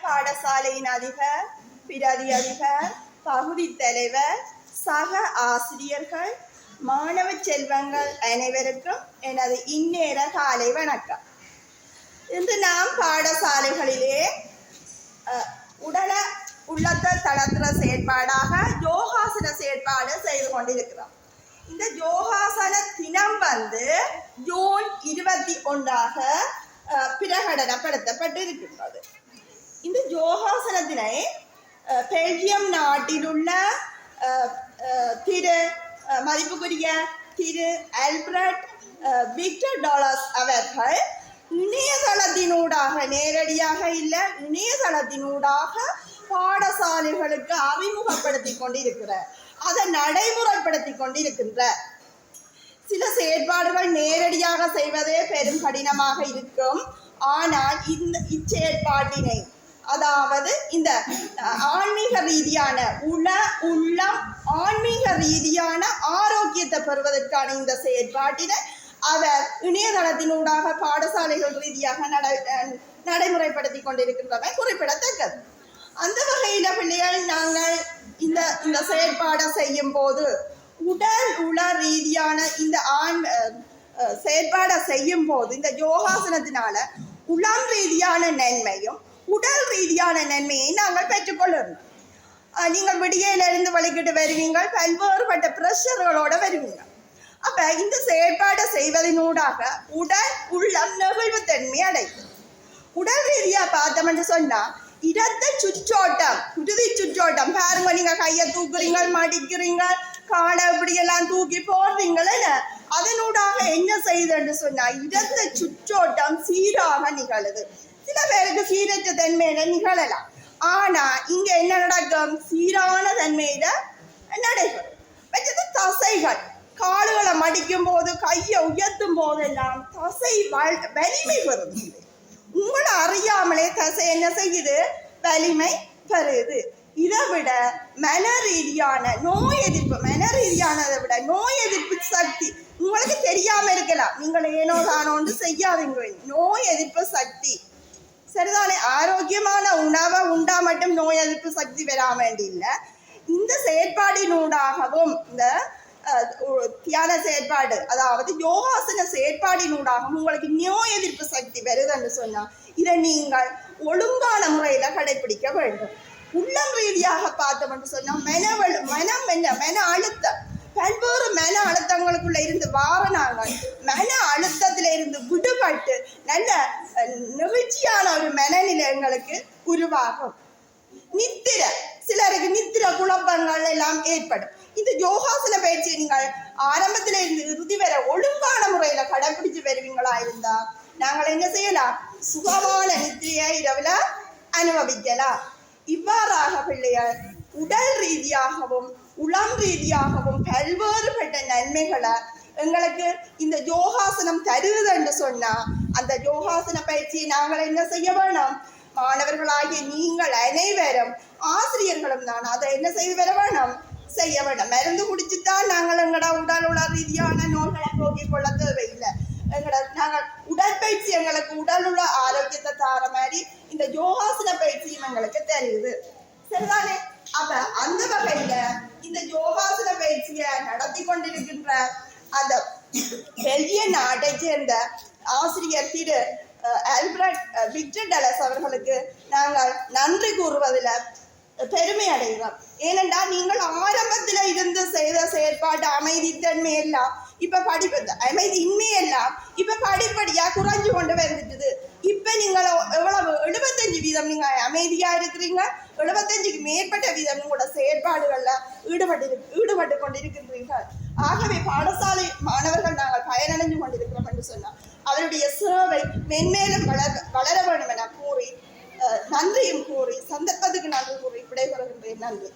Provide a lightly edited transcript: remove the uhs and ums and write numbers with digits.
பாடசாலையின் அதிபர், பிரதி அதிபர், பகுதி தலைவர், சக ஆசிரியர்கள், மாணவ செல்வங்கள் அனைவருக்கும் எனது இந்நேர காலை வணக்கம். இன்று நாம் பாடசாலைகளிலே உடல உள்ளத்தை தளர்த்துற செயற்பாடாக யோகாசன செயற்பாடு செய்து கொண்டிருக்கிறோம். இந்த யோகாசன தினம் ஜூன் 21 பிரகடனப்படுத்தப்பட்டிருக்கின்றது. இந்த யோகாசனத்தினை பெல்ஜியம் நாட்டில் உள்ள மதிப்புக்குரிய திரு ஆல்பர்ட் விக்டர் டாலஸ் அவர்கள் இணையதளத்தினூடாக, நேரடியாக இல்லை, இணையதளத்தினூடாக பாடசாலைகளுக்கு அறிமுகப்படுத்தி கொண்டிருக்கிறார். அதை நடைமுறைப்படுத்தி கொண்டிருக்கின்றார். சில செயற்பாடுகள் நேரடியாக செய்வதே பெரும் கடினமாக இருக்கும். ஆனால் இச்செயற்பாட்டினை, அதாவது இந்த ஆன்மீக ரீதியான உள்ளம் ஆன்மீக ரீதியான ஆரோக்கியத்தை பெறுவதற்கான இந்த செயற்பாட்டினை அவர் இணையதளத்தினூடாக பாடசாலைகள் ரீதியாக நடைமுறைப்படுத்தி கொண்டிருக்கின்றவை குறிப்பிடத்தக்கது. அந்த வகையில் பிள்ளைகள், நாங்கள் இந்த செயற்பாடை செய்யும் போது உள ரீதியான இந்த செயற்பாடை செய்யும் போது இந்த யோகாசனத்தினால உளம் ரீதியான நன்மையும் உடல் ரீதியான நன்மையை நாங்கள் பெற்றுக்கொள்ளணும். நீங்கள் விடியிலிருந்து வழிகிட்டு வருவீங்க, பல்வேறுபட்ட பிரஷர்களோட வருவீங்க. அப்ப இந்த செயற்பாடை செய்வதனூடாக உடல் உள்ளம் நெகிழ்வு தன்மை அடையும். உடல் ரீதியா பார்த்தோம்னு சொன்னா இரத்த சுற்றோட்டம், இறுதி சுற்றோட்டம் பாருங்க. நீங்க கையை தூக்குறீங்க, மடிக்கிறீங்க, காலை இப்படியெல்லாம் தூக்கி போடுறீங்களே, அதனூடாக என்ன செய்யுதுன்னு சொன்னா இரத்த சுற்றோட்டம் சீராக நிகழுது. சில பேருக்கு சீரற்ற தன்மையில நிகழலாம். ஆனா இங்க என்ன நடக்கும்? சீரான தன்மையில நடைபெறும். மற்றது தசைகள், கால்களை மடிக்கும் போது, கையை உயர்த்தும் போதெல்லாம் தசை வலிமை பெறுது. உங்களை அறியாமலே தசை என்ன செய்யுது? வலிமை பெறுது. இதை விட மன ரீதியானதை விட நோய் எதிர்ப்பு சக்தி உங்களுக்கு தெரியாம இருக்கலாம். நீங்கள் ஏனோ தானோன்னு செய்யாதீங்க. நோய் எதிர்ப்பு சக்தி சரிதானே? ஆரோக்கியமான உணவை உண்டா மட்டும் நோய் எதிர்ப்பு சக்தி பெறாம இல்லை. இந்த செயற்பாடினூடாகவும், இந்த தியான செயற்பாடு, அதாவது யோகாசன செயற்பாடினூடாகவும் உங்களுக்கு நோய் எதிர்ப்பு சக்தி வருதுன்னு சொன்னா இதை நீங்கள் ஒழுங்கான முறையில கடைபிடிக்க வேண்டும். உள்ளம் ரீதியாக பார்த்தோம்னு சொன்னா மன அழுத்தம், பல்வேறு மன அழுத்தங்களுக்குள்ள இருந்து நாங்கள் மன அழுத்தத்தில இருந்து விடுபட்டு நல்ல நெகிழ்ச்சியான ஒரு மனநிலை எங்களுக்கு உருவாகும். சிலருக்கு நித்திர குழப்பங்கள் எல்லாம் ஏற்படும். இந்த யோகாசன பயிற்சியை நீங்கள் ஆரம்பத்தில இருந்து இறுதி வரை ஒழுங்கான முறையில கடைபிடிச்சு வருவீங்களா இருந்தா நாங்கள் என்ன செய்யலாம்? சுகமான நித்திரையை இரவுல அனுபவிக்கலாம். இவ்வாறாக பிள்ளைகள் உடல் ரீதியாகவும் உளம் ரீதியாகவும் பல்வேறுபட்ட நன்மைகளை எங்களுக்கு இந்த யோகாசனம் தருவது என்று சொன்னா அந்த யோகாசன பயிற்சியை நாங்கள் என்ன செய்ய வேணும்? மாணவர்களாகிய நீங்கள் அனைவரும், ஆசிரியர்களும் தான் அதை என்ன செய்து செய்ய வேணும். மருந்து குடிச்சுதான் நாங்கள் எங்களோட உடல் ரீதியான நோய்களை போக்கிக் கொள்ள தேவையில்லை. நாங்கள் உடற்பயிற்சி எங்களுக்கு உடல் உள்ள ஆரோக்கியத்தை தார மாதிரி இந்த யோகாசன பயிற்சியும் எங்களுக்கு தெரியுது. சரிதானே? அப்ப அந்த வகையில இந்த யோகாசன பயிற்சியை நடத்தி கொண்டிருக்கின்ற அந்த பெல்ஜியம் நாட்டை சேர்ந்த ஆசிரியர் திரு ஆல்பர்ட் விக்டர் டாலஸ் அவர்களுக்கு நாங்கள் நன்றி கூறுவதில் பெருமை அடைகிறோம். ஏனென்றால் நீங்கள் ஆரம்பத்தில் இருந்து செய்த செயற்பாடு அமைதித்தன்மை எல்லாம் இப்ப அமைதி இன்மையெல்லாம் இப்ப படிப்படியா குறைஞ்சு கொண்டு வந்துட்டுது. இப்ப நீங்கள் எவ்வளவு 75% நீங்க அமைதியா இருக்கிறீங்க, 75க்கு மேற்பட்ட வீதம் உங்களோட செயற்பாடுகள்ல ஈடுபட்டு கொண்டிருக்கின்றீர்கள். ஆகவே பாடசாலை மாணவர்கள் நாங்கள் பயனடைஞ்சு கொண்டிருக்கிறோம் என்று சொன்னார். அவருடைய சேவை மென்மேலும் வளர வேண்டும் என கூறி நன்றியும் கூறி சந்தர்ப்பத்துக்கு நன்றி கூறி விடைபெறுகின்றேன். நன்றி.